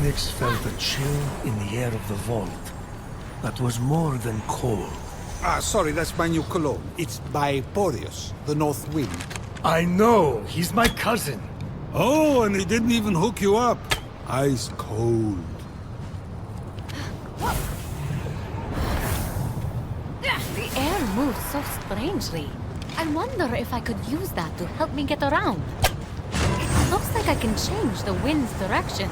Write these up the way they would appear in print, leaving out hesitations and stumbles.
Fenyx felt a chill in the air of the vault that was more than cold. Sorry, that's my new cologne. It's by Boreas, the North Wind. I know! He's my cousin! Oh, and he didn't even hook you up. Ice cold. The air moves so strangely. I wonder if I could use that to help me get around. It looks like I can change the wind's direction.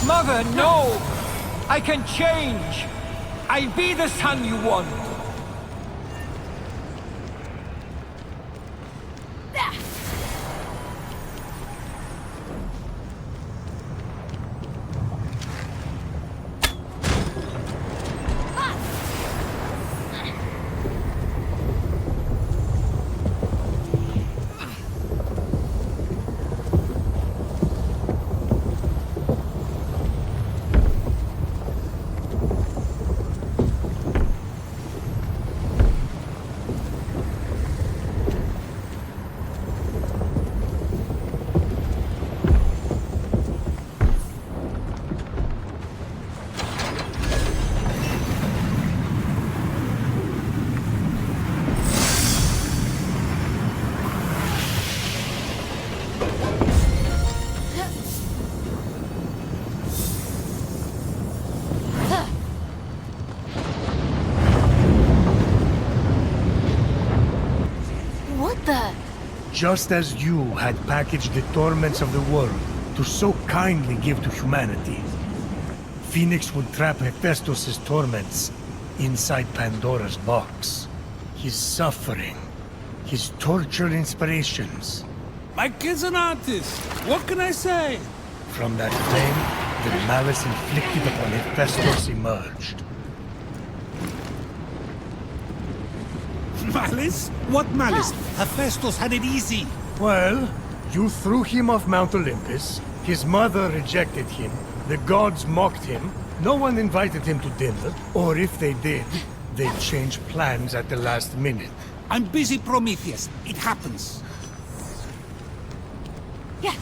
Mother, no! I can change! I'll be the son you want! Just as you had packaged the torments of the world to so kindly give to humanity, Fenyx would trap Hephaistos' torments inside Pandora's box. His suffering, his tortured inspirations. My kid's an artist. What can I say? From that flame, the malice inflicted upon Hephaistos emerged. Malice? What malice? Hephaistos had it easy. Well, you threw him off Mount Olympus, his mother rejected him, the gods mocked him, no one invited him to dinner, or if they did, they changed plans at the last minute. I'm busy, Prometheus. It happens. Yeah.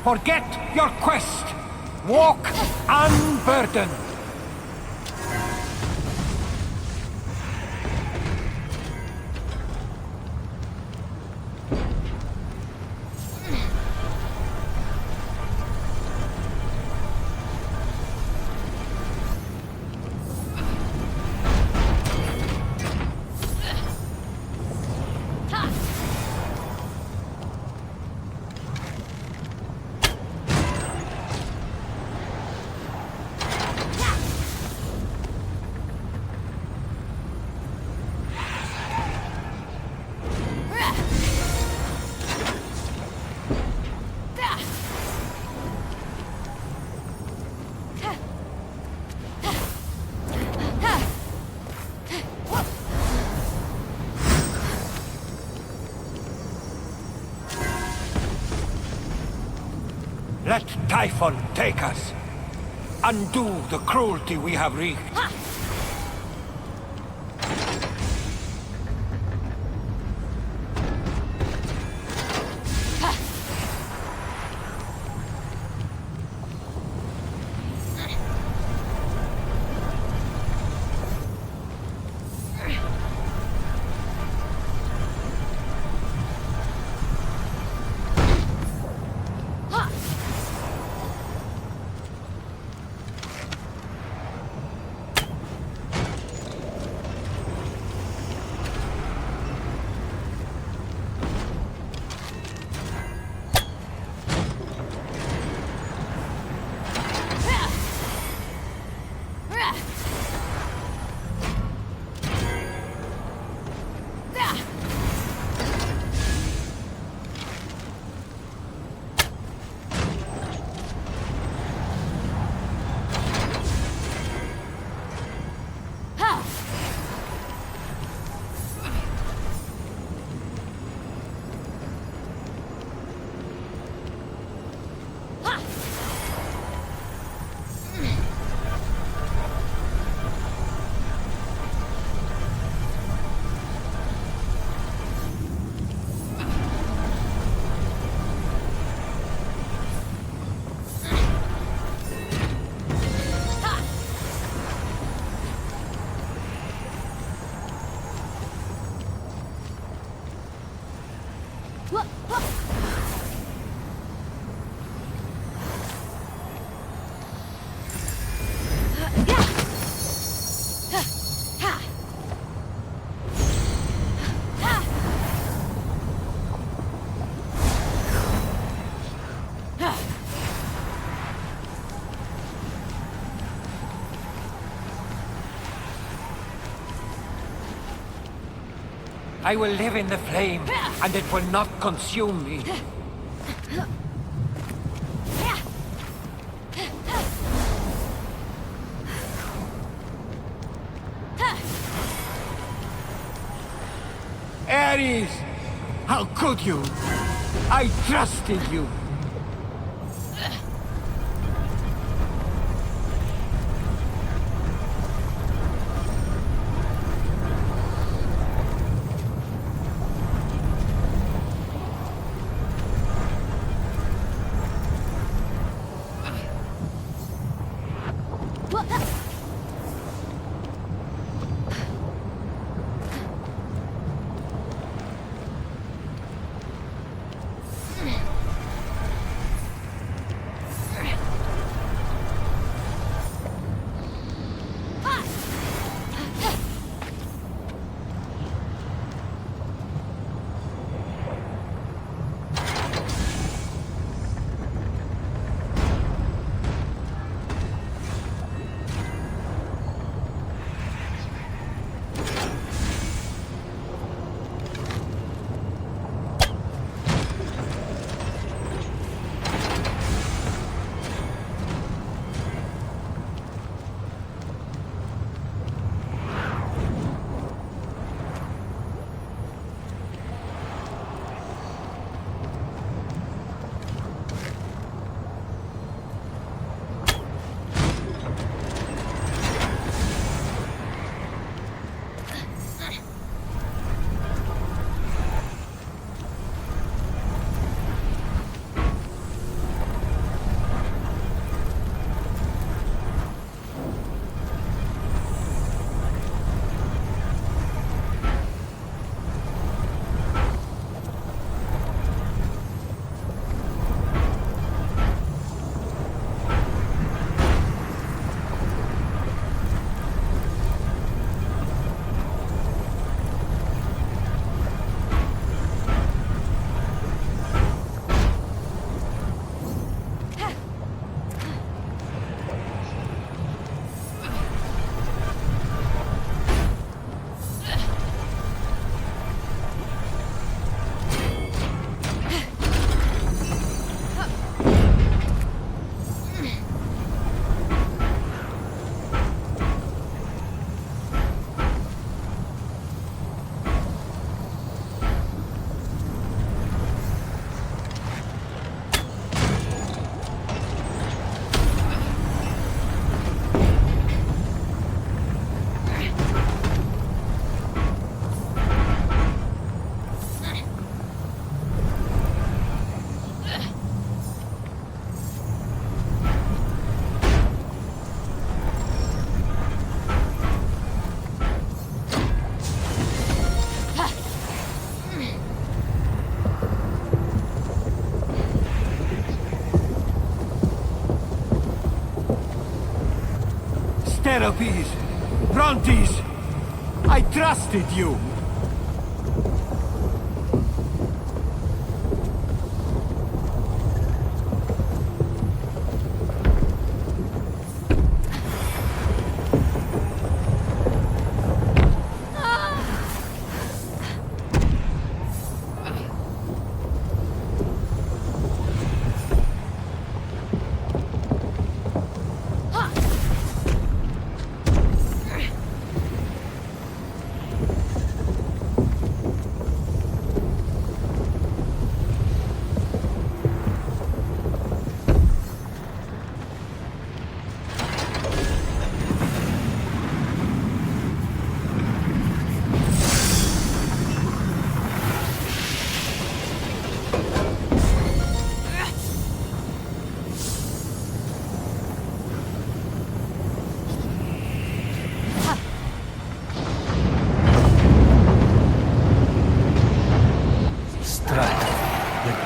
Forget your quest! Walk unburdened! Let Typhon take us. Undo the cruelty we have wreaked. I will live in the flame, and it will not consume me. Ares! How could you? I trusted you! Therapies! Brontes! I trusted you!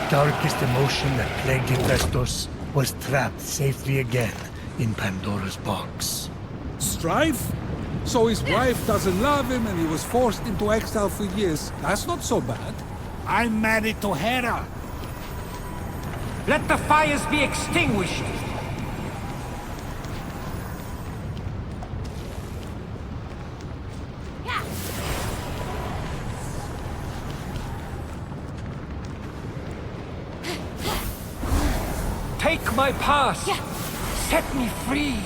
Darkest emotion that plagued Hephaistos was trapped safely again in Pandora's box. Strife? So his wife doesn't love him and he was forced into exile for years. That's not so bad. I'm married to Hera. Let the fires be extinguished! Take my pass! Yeah. Set me free!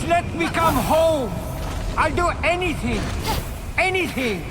Let me come home! I'll do anything! Anything!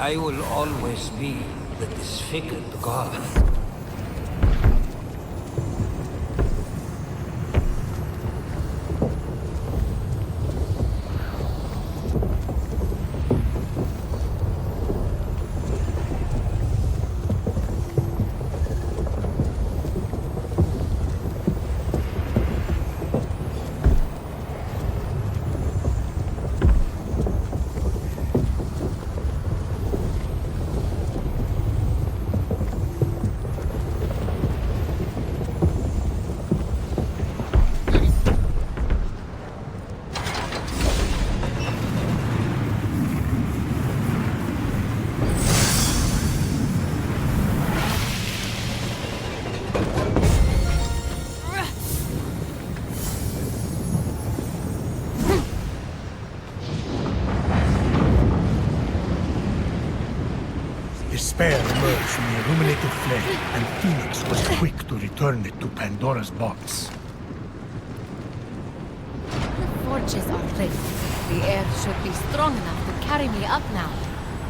I will always be the disfigured god. Despair emerged from the illuminated flame, and Phoenix was quick to return it to Pandora's box. The forges are ready. The air should be strong enough to carry me up now.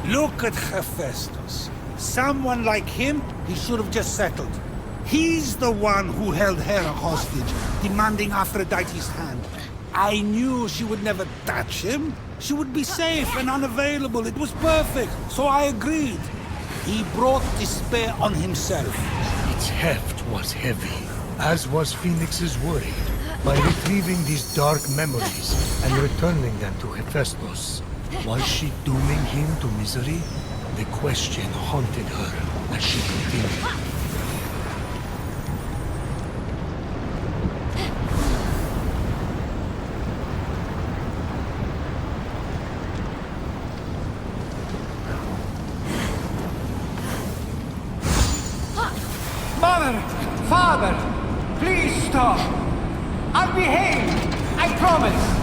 Look at Hephaistos. Someone like him, he should have just settled. He's the one who held Hera hostage, demanding Aphrodite's hand. I knew she would never touch him. She would be safe and unavailable. It was perfect, so I agreed. He brought despair on himself. Its heft was heavy, as was Phoenix's worry. By retrieving these dark memories and returning them to Hephaistos, was she dooming him to misery? The question haunted her as she continued. Mother! Father! Please stop! I'll behave! I promise!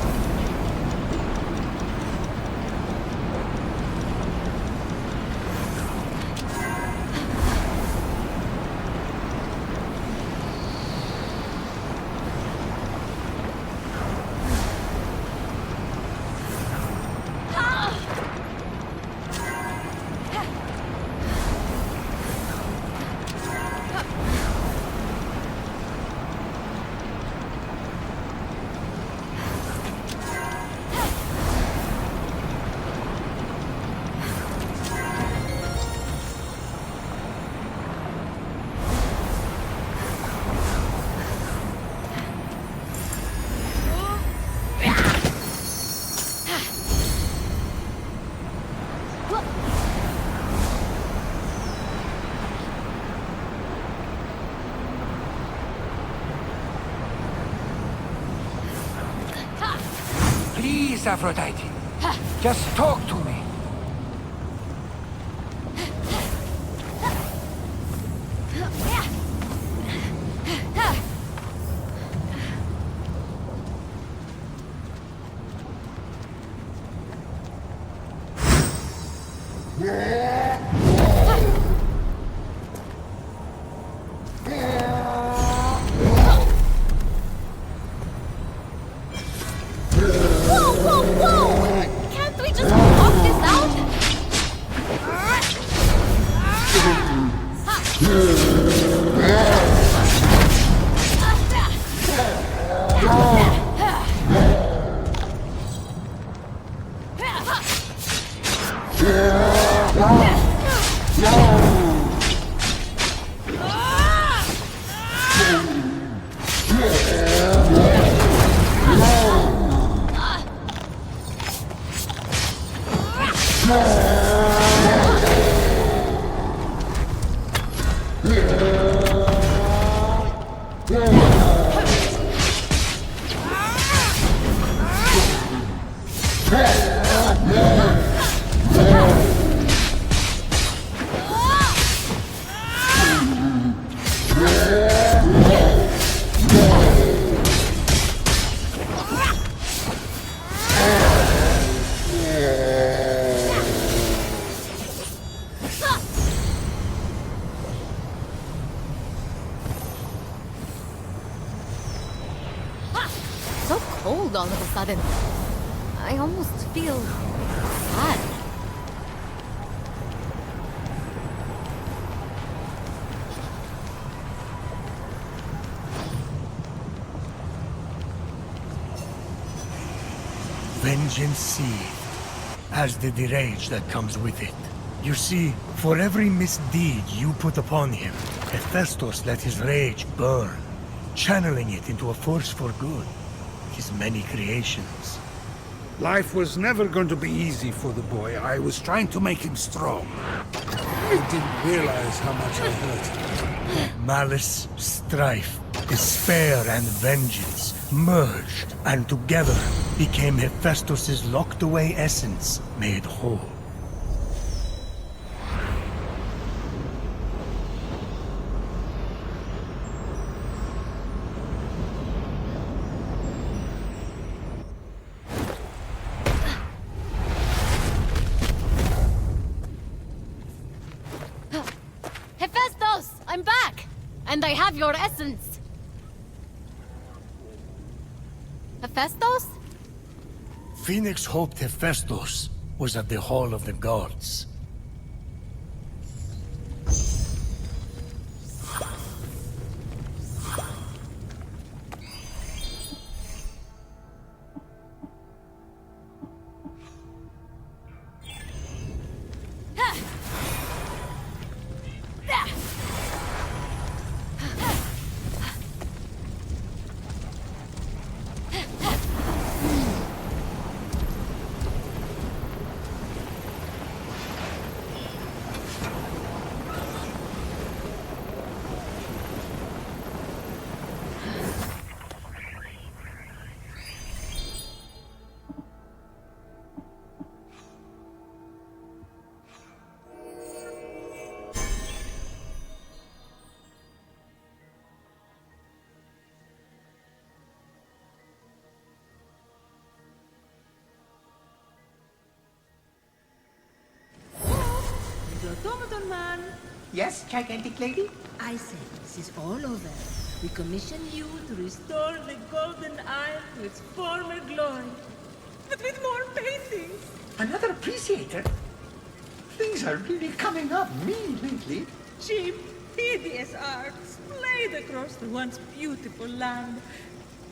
Please, Aphrodite. Just talk to me. Can't we just walk this out? So cold all of a sudden. I almost feel sad. Vengeance seethed, as did the rage that comes with it. You see, for every misdeed you put upon him, Hephaistos let his rage burn, channeling it into a force for good. His many creations. Life was never going to be easy for the boy. I was trying to make him strong. I didn't realize how much I hurt him. Malice, strife, despair, and vengeance merged, and together became Hephaistos' locked-away essence made whole. And I have your essence! Hephaistos? Phoenix hoped Hephaistos was at the Hall of the Gods. Automaton man! Yes, gigantic lady? I say, this is all over. We commission you to restore the golden isle to its former glory. But with more paintings! Another appreciator? Things are really coming up me lately. Cheap, hideous art splayed across the once beautiful land.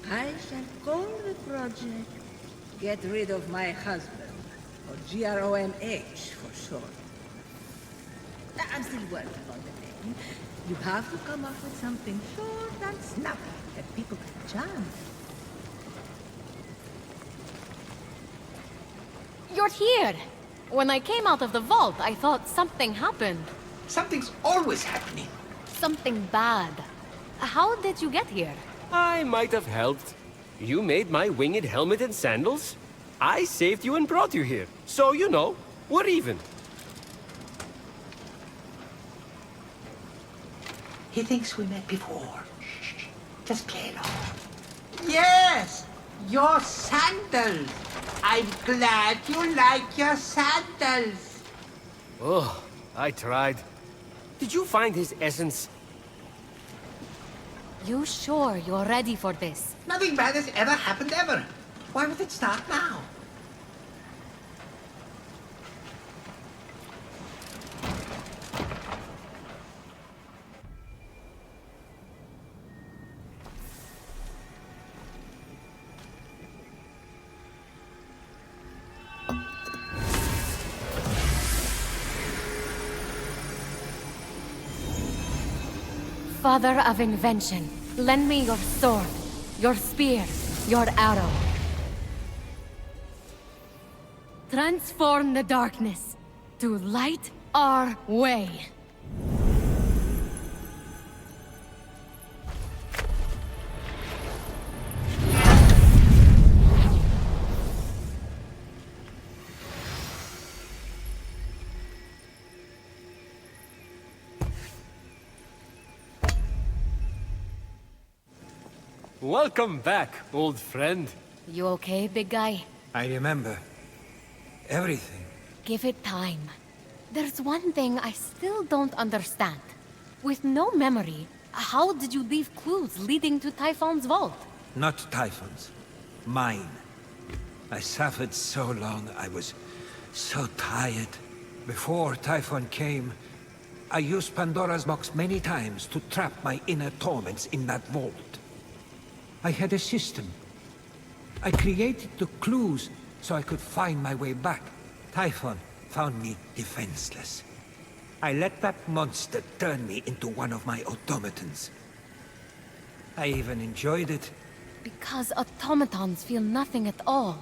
I shall call the project Get Rid of My Husband, or GROMH for short. I'm still working on the name. You have to come up with something short and snappy that people can chant. You're here! When I came out of the vault, I thought something happened. Something's always happening. Something bad. How did you get here? I might have helped. You made my winged helmet and sandals. I saved you and brought you here. So, you know, we're even. He thinks we met before. Shh, just play along. Yes! Your sandals! I'm glad you like your sandals! Oh, I tried. Did you find his essence? You sure you're ready for this? Nothing bad has ever happened ever. Why would it start now? Father of invention, lend me your sword, your spear, your arrow. Transform the darkness to light our way. Welcome back, old friend. You okay, big guy? I remember everything. Give it time. There's one thing I still don't understand. With no memory, how did you leave clues leading to Typhon's vault? Not Typhon's. Mine. I suffered so long, I was so tired. Before Typhon came, I used Pandora's box many times to trap my inner torments in that vault. I had a system. I created the clues so I could find my way back. Typhon found me defenseless. I let that monster turn me into one of my automatons. I even enjoyed it. Because automatons feel nothing at all.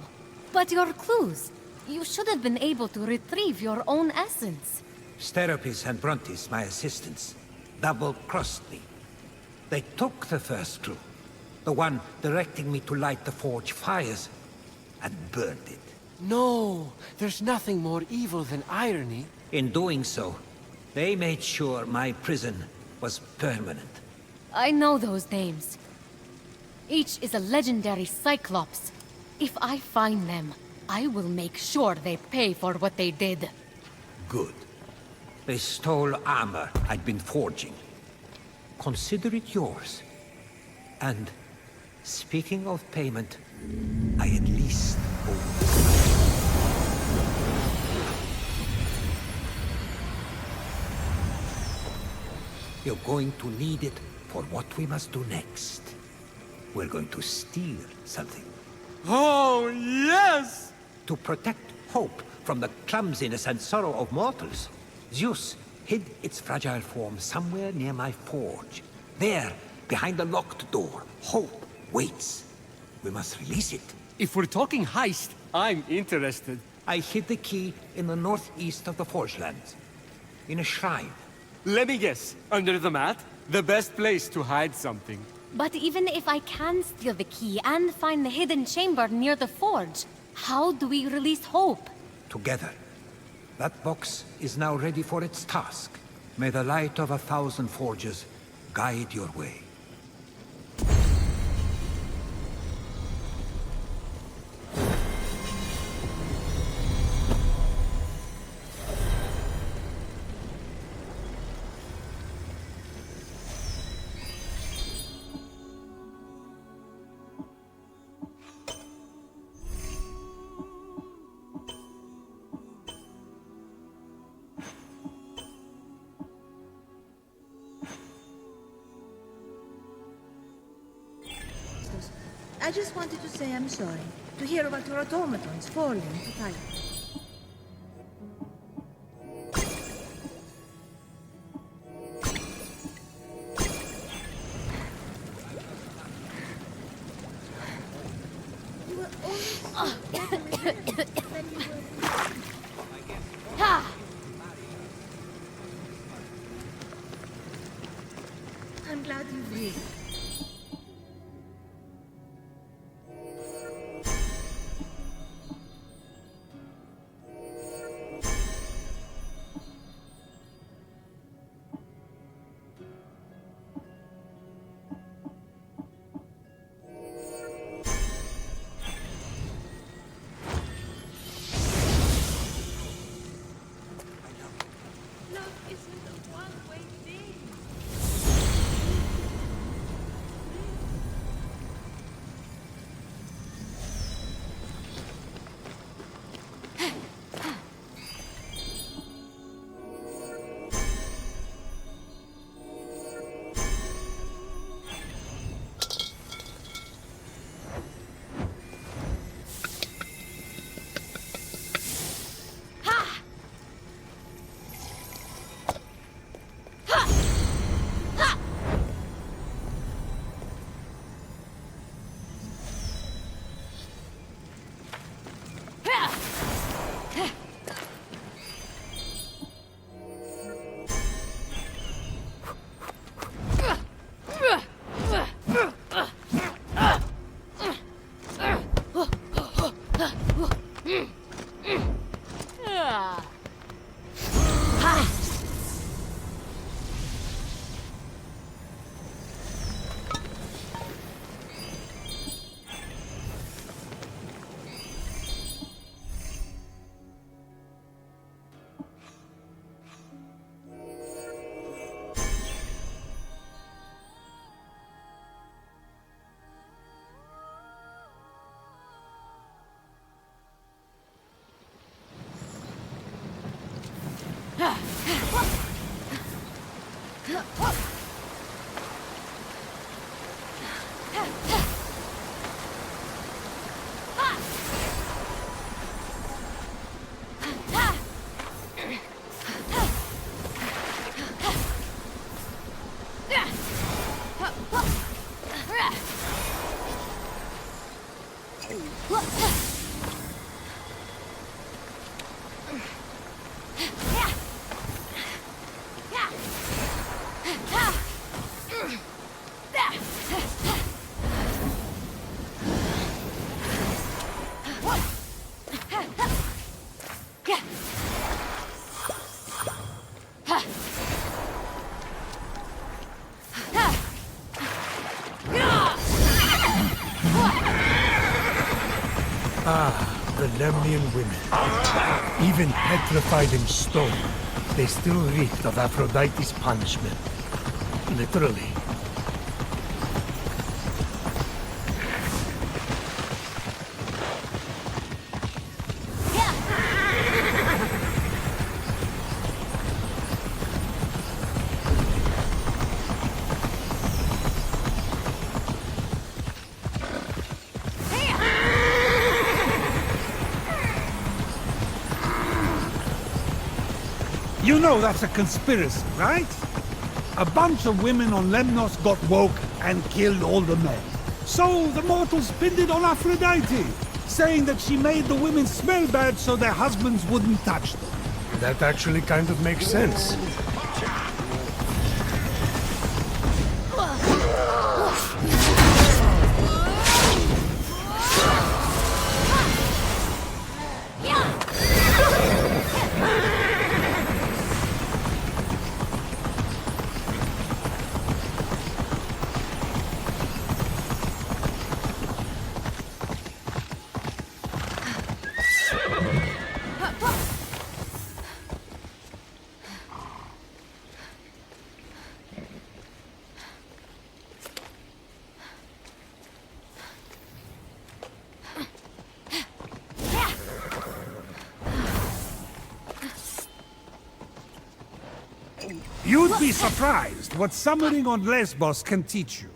But your clues, you should have been able to retrieve your own essence. Steropis and Brontes, my assistants, double-crossed me. They took the first clue, the one directing me to light the forge fires, and burned it. No, there's nothing more evil than irony. In doing so, they made sure my prison was permanent. I know those names. Each is a legendary Cyclops. If I find them, I will make sure they pay for what they did. Good. They stole armor I'd been forging. consider it yours. And speaking of payment, I at least owe. You're going to need it for what we must do next. We're going to steal something. Oh, yes! To protect hope from the clumsiness and sorrow of mortals, Zeus hid its fragile form somewhere near my forge. There, behind the locked door, hope waits. We must release it. If we're talking heist, I'm interested. I hid the key in the northeast of the Forge Lands, in a shrine. Let me guess. Under the mat? The best place to hide something. But even if I can steal the key and find the hidden chamber near the forge, how do we release Hope? Together. That box is now ready for its task. May the light of 1,000 forges guide your way. I just wanted to say I'm sorry to hear about your automatons falling to Titan. You were always so decorated when you were... Ha! I'm glad you really... The Lemnian women. Even petrified in stone, they still reeked of Aphrodite's punishment. literally. You know that's a conspiracy, right? A bunch of women on Lemnos got woke and killed all the men. So the mortals pinned it on Aphrodite, saying that she made the women smell bad so their husbands wouldn't touch them. That actually kind of makes sense. You'd be surprised what summoning on Lesbos can teach you.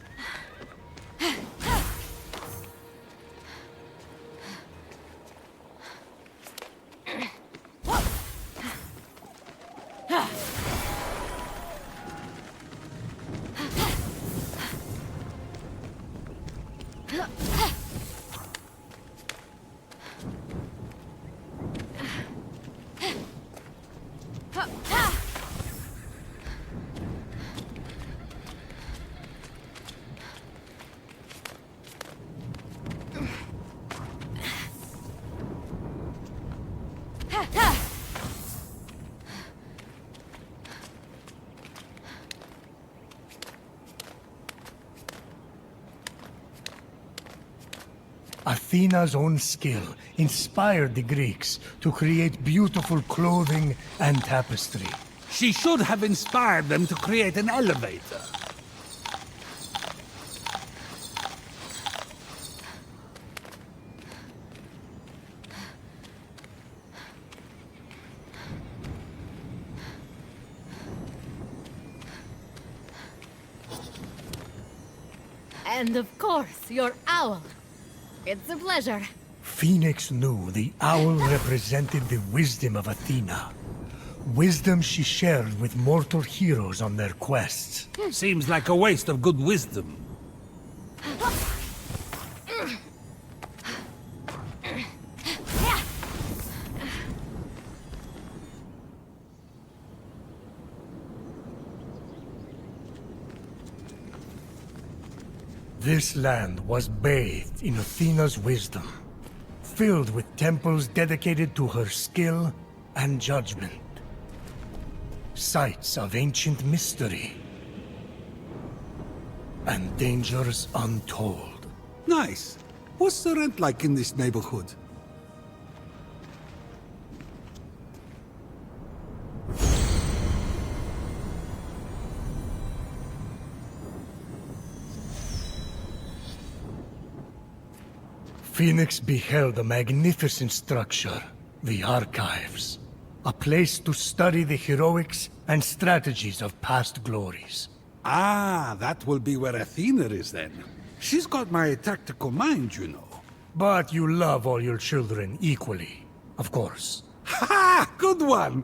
Athena's own skill inspired the Greeks to create beautiful clothing and tapestry. She should have inspired them to create an elevator. And of course, your owl. It's a pleasure. Phoenix knew the owl represented the wisdom of Athena. Wisdom she shared with mortal heroes on their quests. Seems like a waste of good wisdom. This land was bathed in Athena's wisdom, filled with temples dedicated to her skill and judgment. Sites of ancient mystery and dangers untold. Nice. What's the rent like in this neighborhood? Phoenix beheld a magnificent structure, the Archives. A place to study the heroics and strategies of past glories. Ah, that will be where Athena is then. She's got my tactical mind, you know. But you love all your children equally, of course. Ha! Good one!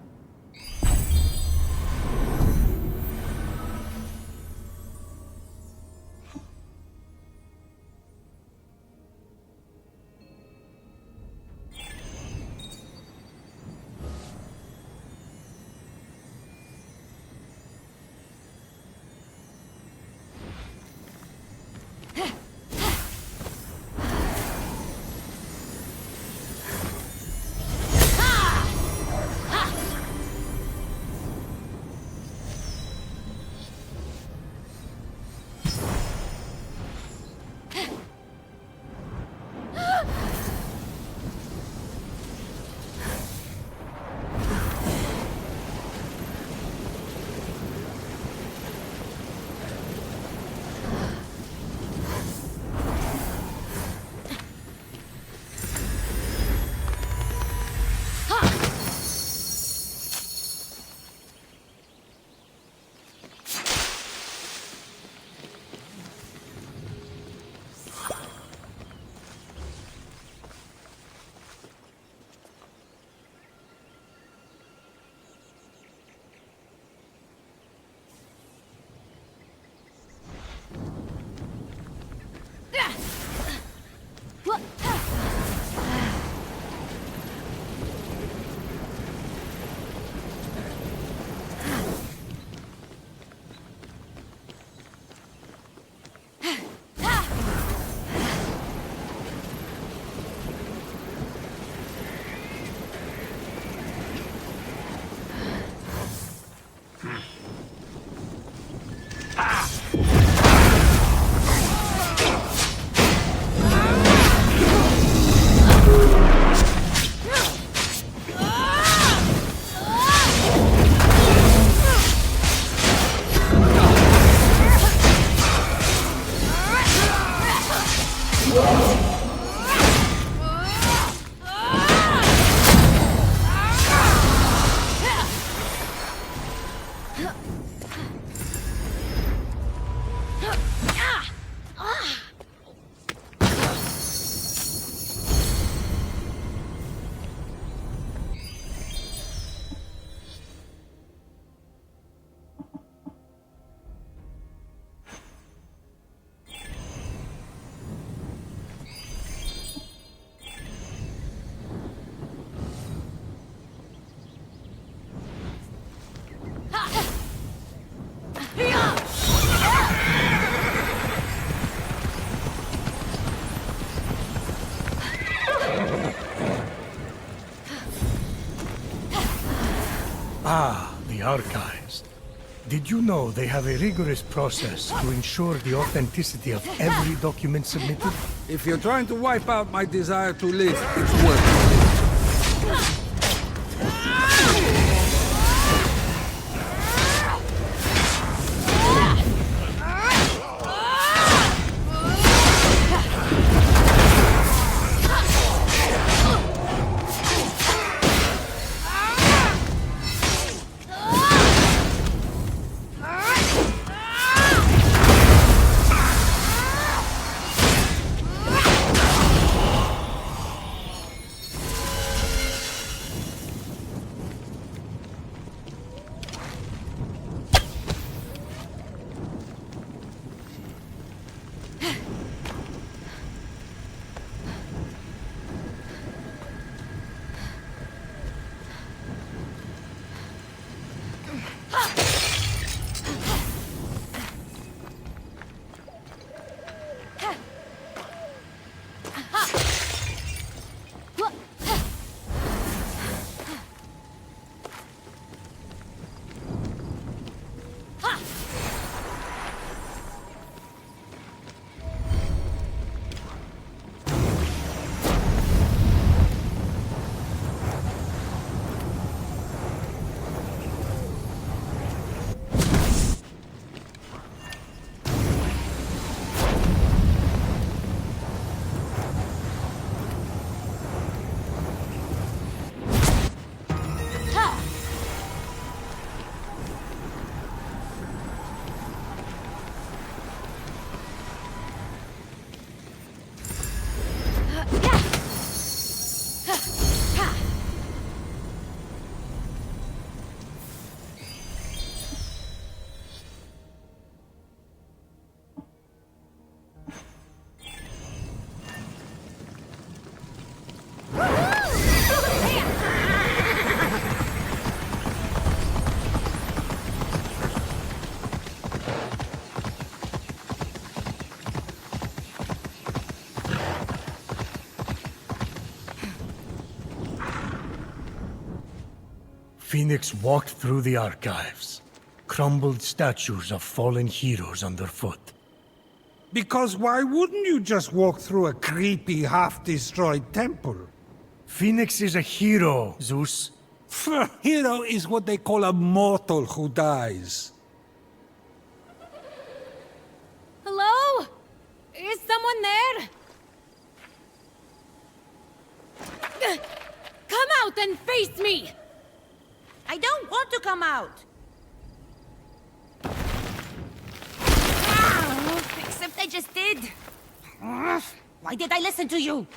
Ah, the archives. Did you know they have a rigorous process to ensure the authenticity of every document submitted? If you're trying to wipe out my desire to live, it's worth it. Fenyx walked through the archives, crumbled statues of fallen heroes underfoot. Because why wouldn't you just walk through a creepy, half-destroyed temple? Fenyx is a hero, Zeus. Hero is what they call a mortal who dies. Hello? Is someone there? Come out and face me! I don't want to come out. Except I just did. Why did I listen to you?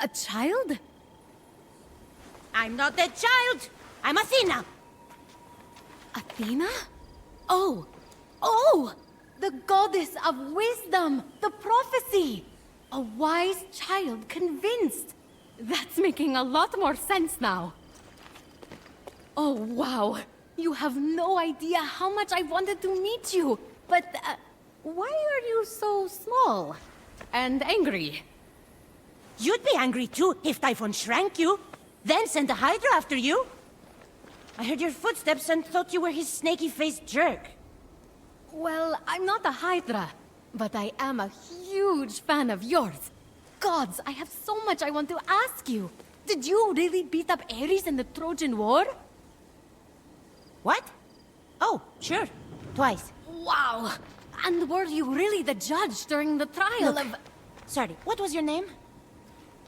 A child? I'm not a child. I'm Athena. Athena? Oh! The goddess of wisdom! The prophecy! A wise child convinced! That's making a lot more sense now. Oh, wow. You have no idea how much I wanted to meet you. But, why are you so small? And angry? You'd be angry too if Typhon shrank you, then sent a Hydra after you. I heard your footsteps and thought you were his snaky-faced jerk. Well, I'm not a Hydra, but I am a huge fan of yours. Gods, I have so much I want to ask you. Did you really beat up Ares in the Trojan War? What? Oh, sure. Twice. Wow! And were you really the judge during the trial Look. of... Sorry, what was your name?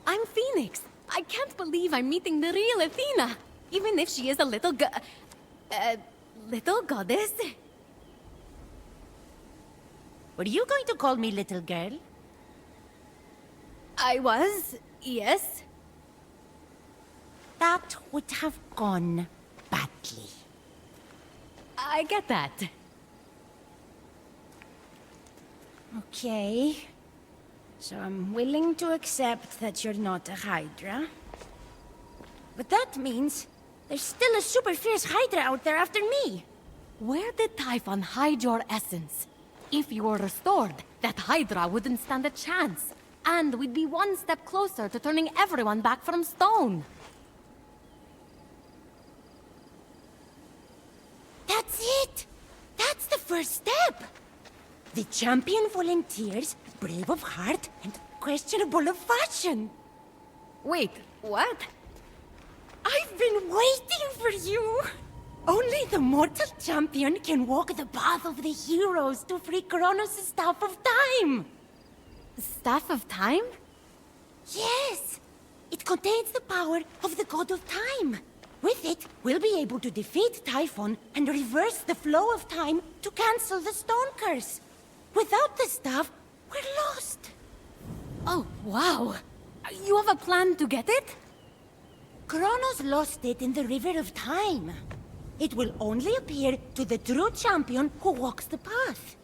I'm Phoenix. I can't believe I'm meeting the real Athena. Even if she is a little little goddess. Were you going to call me little girl? I was, yes. That would have gone badly. I get that. Okay. So I'm willing to accept that you're not a Hydra. But that means there's still a super fierce Hydra out there after me. Where did Typhon hide your essence? If you were restored, that Hydra wouldn't stand a chance. And we'd be one step closer to turning everyone back from stone. That's it! That's the first step! The champion volunteers, brave of heart and questionable of fashion. Wait, what? I've been waiting for you! Only the mortal champion can walk the path of the heroes to free Kronos' Staff of Time! Staff of Time? Yes! It contains the power of the God of Time. With it, we'll be able to defeat Typhon and reverse the flow of time to cancel the stone curse. Without the staff, we're lost. Oh, wow. You have a plan to get it? Kronos lost it in the River of Time. It will only appear to the true champion who walks the path.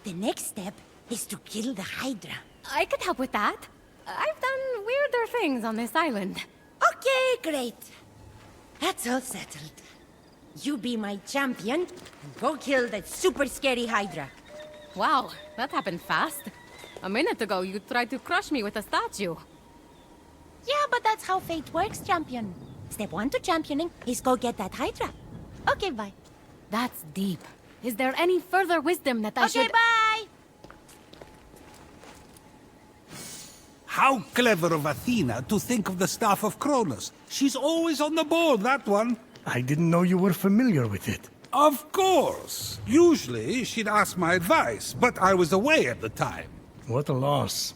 The next step is to kill the Hydra. I could help with that. I've done weirder things on this island. Okay, great. That's all settled. You be my champion and go kill that super scary Hydra. Wow, that happened fast. A minute ago, you tried to crush me with a statue. Yeah, but that's how fate works, champion. Step 1 to championing is go get that Hydra. Okay, bye. That's deep. Is there any further wisdom that I should... Okay, bye! How clever of Athena to think of the Staff of Kronos. She's always on the ball, that one. I didn't know you were familiar with it. Of course. Usually, she'd ask my advice, but I was away at the time. What a loss.